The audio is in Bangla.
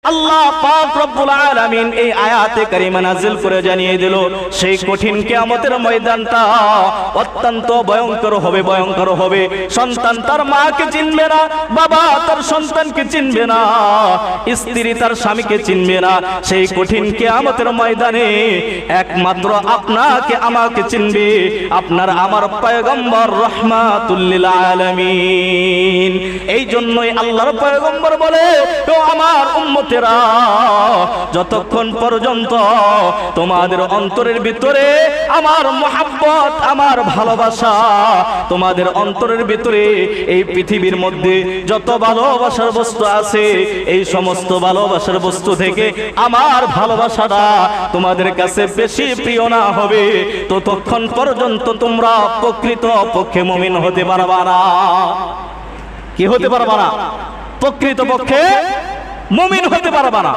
আল্লাহ পাক রব্বুল আলামিন এই আয়াতে কারিমা নাযিল করে জানিয়ে দিল সেই কঠিন কিয়ামতের ময়দানটা অত্যন্ত ভয়ঙ্কর হবে। সন্তান তার মাকে চিনবে না, বাবা তার সন্তানকে চিনবে না, স্ত্রী তার স্বামীকে চিনবে না। সেই কঠিন কিয়ামতের ময়দানে একমাত্র আপনাকে আমাকে চিনবে আপনার আমার পয়গম্বর রাহমাতুল লিল আলামিন। এই জন্যই আল্লাহর পয়গম্বর বলে, ও আমার উম্মতেরা, যতক্ষণ পর্যন্ত তোমাদের অন্তরের ভিতরে আমার মহব্বত, আমার ভালোবাসা, তোমাদের অন্তরের ভিতরে এই পৃথিবীর মধ্যে যত ভালোবাসার বস্তু আছে, এই সমস্ত ভালোবাসার বস্তু থেকে আমার ভালোবাসাটা তোমাদের কাছে বেশি প্রিয় না হবে, ততক্ষণ পর্যন্ত তোমরা প্রকৃত পক্ষে মুমিন হতে পারবা না। কি হতে পারবা না? প্রকৃত পক্ষে মুমিন হতে পারবা না।